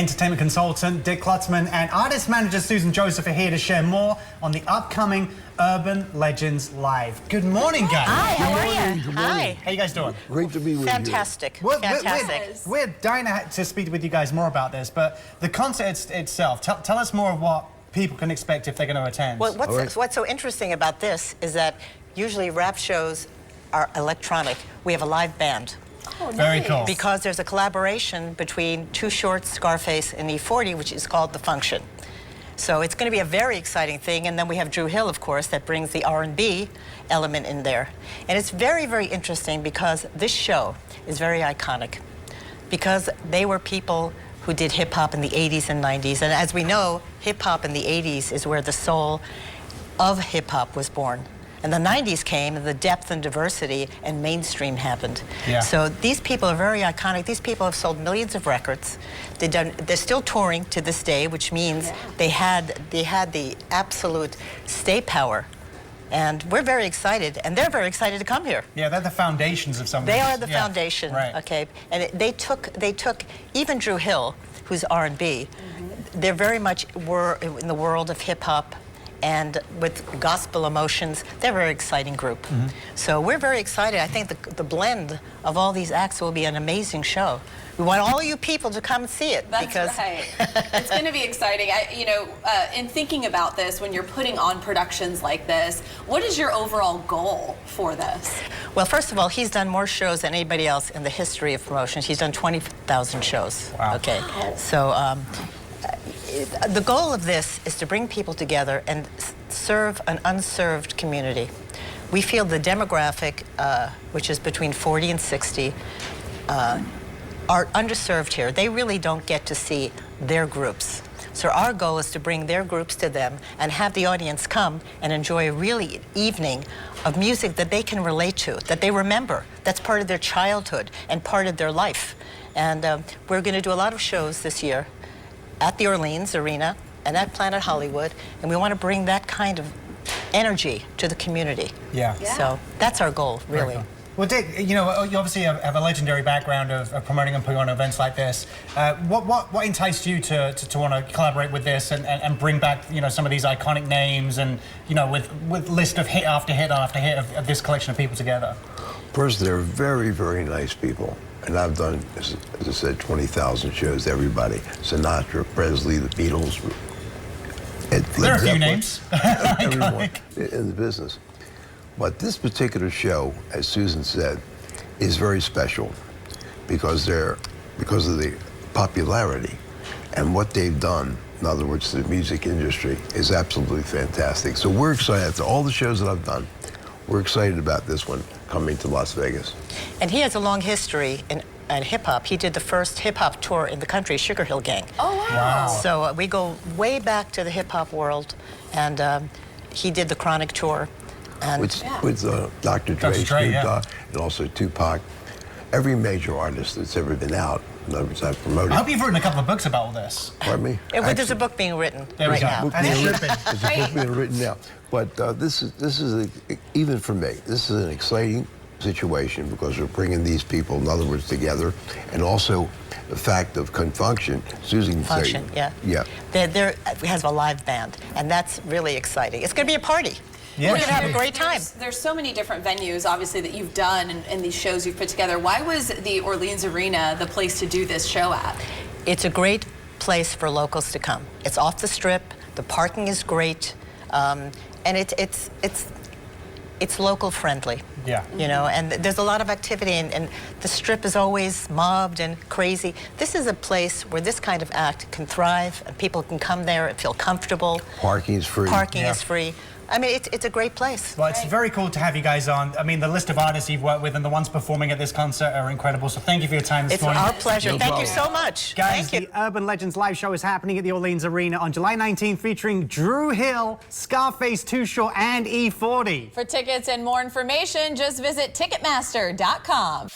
Entertainment consultant Dick Klotzman and artist manager Susan Joesph are here to share more on the upcoming Urban Legends Live. Good morning, guys. Hi, how are you? Hi. How you guys doing? Great to be with Fantastic. you. Fantastic. We're dying to speak with you guys more about this, but the concert itself, tell us more of what people can expect if they're going to attend. Well, what's so interesting about this is that usually rap shows are electronic. We have a live band. Oh, nice. Very cool. Because there's a collaboration between Too Short, Scarface, and E40, which is called The Function. So it's going to be a very exciting thing. And then we have Drew Hill, of course, that brings the R&B element in there. And it's very, very interesting because this show is very iconic because they were people who did hip-hop in the 80s and 90s. And as we know, hip-hop in the 80s is where the soul of hip-hop was born. And the 90s came, and the depth and diversity and mainstream happened. Yeah. So these people are very iconic. These people have sold millions of records. They're still touring to this day, which means they had the absolute stay power. And we're very excited, and they're very excited to come here. Yeah, they're the foundations of something. They are the foundation, right. Okay? And they took even Drew Hill, who's R&B, they very much were in the world of hip-hop, and with gospel emotions. They're a very exciting group. So we're very excited. I think the blend of all these acts will be an amazing show. We want all you people to come and see it. That's because right. It's going to be exciting. In thinking about this, when you're putting on productions like this, what is your overall goal for this? Well, first of all, he's done more shows than anybody else in the history of promotions. He's done 20,000 shows. Wow. Okay. So the goal of this is to bring people together and serve an unserved community. We feel the demographic, which is between 40 and 60, are underserved here. They really don't get to see their groups. So our goal is to bring their groups to them and have the audience come and enjoy a really evening of music that they can relate to, that they remember, that's part of their childhood and part of their life. And we're going to do a lot of shows this year at the Orleans Arena and at Planet Hollywood, and we want to bring that kind of energy to the community. Yeah. So that's our goal, really. Cool. Well, Dick, you know, you obviously have a legendary background of promoting and putting on events like this. What enticed you to want to collaborate with this and bring back, you know, some of these iconic names and, you know, with list of hit after hit after hit of this collection of people together? First, they're very, very nice people. And I've done, as I said, 20,000 shows to everybody. Sinatra, Presley, the Beatles. There are a few names. Everyone in the business. But this particular show, as Susan said, is very special because of the popularity and what they've done. In other words, the music industry is absolutely fantastic. So we're excited. After all the shows that I've done, we're excited about this one coming to Las Vegas. And he has a long history in hip-hop. He did the first hip-hop tour in the country, Sugar Hill Gang. Oh, wow. So we go way back to the hip-hop world, and he did the Chronic tour. And with Dr. Dre, and also Tupac. Every major artist that's ever been out, in other words, I've promoted. I hope you've written a couple of books about all this. Pardon me? There's a book being written right now. There's a book being written now. But this is even for me, this is an exciting situation because we're bringing these people, in other words, together, and also the fact of Function. Susan can Function, say, yeah. We have a live band, and that's really exciting. It's going to be a party. Yeah. We're going to have a great time. There's so many different venues, obviously, that you've done and these shows you've put together. Why was the Orleans Arena the place to do this show at? It's a great place for locals to come. It's off the Strip. The parking is great, and it's local friendly. Yeah. You know, and there's a lot of activity, and the Strip is always mobbed and crazy. This is a place where this kind of act can thrive, and people can come there and feel comfortable. Parking is free. Parking is free. I mean, it's a great place. Well, it's very cool to have you guys on. I mean, the list of artists you've worked with and the ones performing at this concert are incredible. So thank you for your time this morning. It's our pleasure. Thank you so much. Guys, the Urban Legends live show is happening at the Orleans Arena on July 19th, featuring Drew Hill, Scarface, Too Short, and E40. For tickets and more information, just visit Ticketmaster.com.